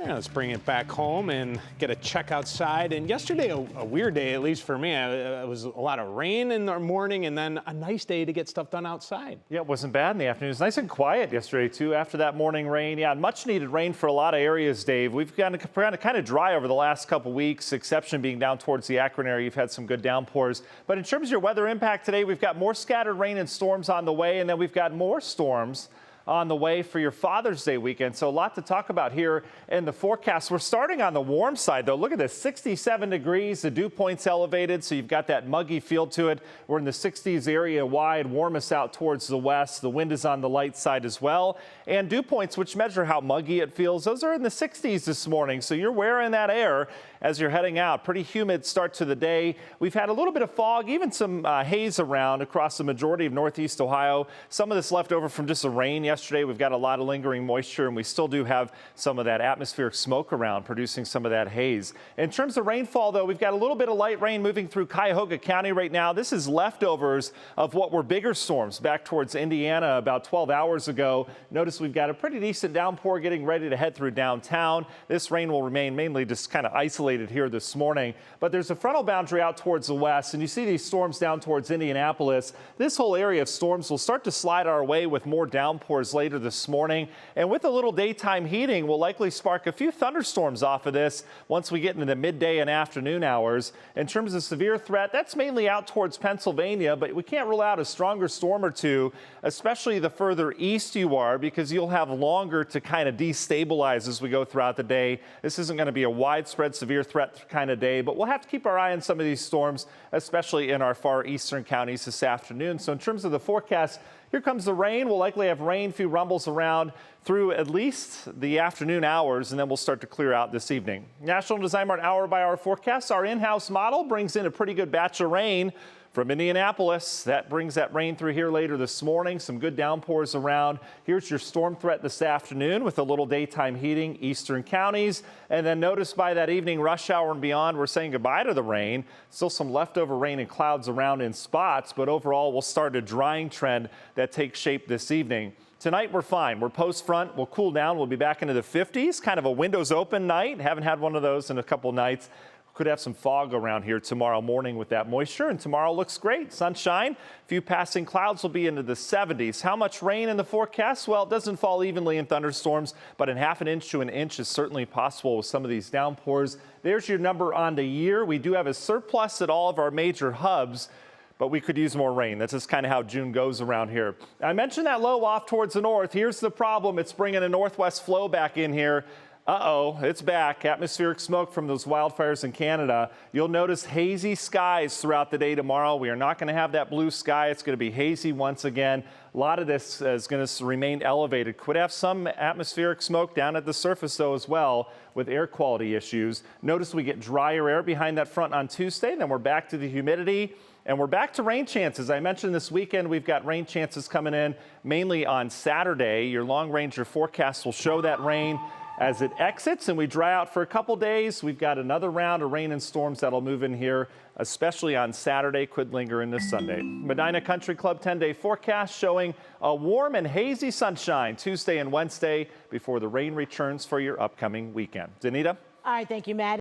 Yeah, let's bring it back home and get a check outside. And yesterday, a weird day, at least for me. It was a lot of rain in the morning and then a nice day to get stuff done outside. Yeah, it wasn't bad in the afternoon. It was nice and quiet yesterday, too, after that morning rain. Yeah, much needed rain for a lot of areas, Dave. We've gotten kind of dry over the last couple weeks, exception being down towards the Akron area. You've had some good downpours. But in terms of your weather impact today, we've got more scattered rain and storms on the way, and then we've got more storms on the way for your Father's Day weekend. So a lot to talk about here in the forecast. We're starting on the warm side, though. Look at this, 67 degrees. The dew point's elevated, so you've got that muggy feel to it. We're in the 60s area wide, warmest out towards the west. The wind is on the light side as well. And dew points, which measure how muggy it feels, those are in the 60s this morning. So you're wearing that air as you're heading out. Pretty humid start to the day. We've had a little bit of fog, even some haze around across the majority of northeast Ohio. Some of this left over from just the rain yesterday. We've got a lot of lingering moisture, and we still do have some of that atmospheric smoke around, producing some of that haze. In terms of rainfall, though, we've got a little bit of light rain moving through Cuyahoga County right now. This is leftovers of what were bigger storms back towards Indiana about 12 hours ago. Notice we've got a pretty decent downpour getting ready to head through downtown. This rain will remain mainly just kind of isolated here this morning, but there's a frontal boundary out towards the west, and you see these storms down towards Indianapolis. This whole area of storms will start to slide our way with more downpours later this morning, and with a little daytime heating will likely spark a few thunderstorms off of this once we get into the midday and afternoon hours. In terms of severe threat, that's mainly out towards Pennsylvania, but we can't rule out a stronger storm or two, especially the further east you are, because you'll have longer to kind of destabilize as we go throughout the day. This isn't going to be a widespread severe threat kind of day, but we'll have to keep our eye on some of these storms, especially in our far eastern counties this afternoon. So in terms of the forecast, here comes the rain. We'll likely have rain, few rumbles around through at least the afternoon hours, and then we'll start to clear out this evening. National Design Mart hour-by-hour forecast. Our in-house model brings in a pretty good batch of rain from Indianapolis. That brings that rain through here later this morning. Some good downpours around. Here's your storm threat this afternoon with a little daytime heating, eastern counties. And then notice by that evening rush hour and beyond, we're saying goodbye to the rain. Still some leftover rain and clouds around in spots, but overall we'll start a drying trend that takes shape this evening. Tonight, we're fine. We're post front. We'll cool down. We'll be back into the 50s, kind of a windows open night. Haven't had one of those in a couple nights. Could have some fog around here tomorrow morning with that moisture, and tomorrow looks great. Sunshine, a few passing clouds will be into the 70s. How much rain in the forecast? Well, it doesn't fall evenly in thunderstorms, but in half an inch to an inch is certainly possible with some of these downpours. There's your number on the year. We do have a surplus at all of our major hubs, but we could use more rain. That's just kind of how June goes around here. I mentioned that low off towards the north. Here's the problem. It's bringing a northwest flow back in here. Uh-oh, it's back. Atmospheric smoke from those wildfires in Canada. You'll notice hazy skies throughout the day tomorrow. We are not going to have that blue sky. It's going to be hazy once again. A lot of this is going to remain elevated. Could have some atmospheric smoke down at the surface, though, as well, with air quality issues. Notice we get drier air behind that front on Tuesday. Then we're back to the humidity. And we're back to rain chances. I mentioned this weekend we've got rain chances coming in mainly on Saturday. Your long ranger forecast will show that rain as it exits and we dry out for a couple days. We've got another round of rain and storms that'll move in here, especially on Saturday, could linger into Sunday. Medina Country Club 10-day forecast showing a warm and hazy sunshine Tuesday and Wednesday before the rain returns for your upcoming weekend. Danita? All right, thank you, Matt.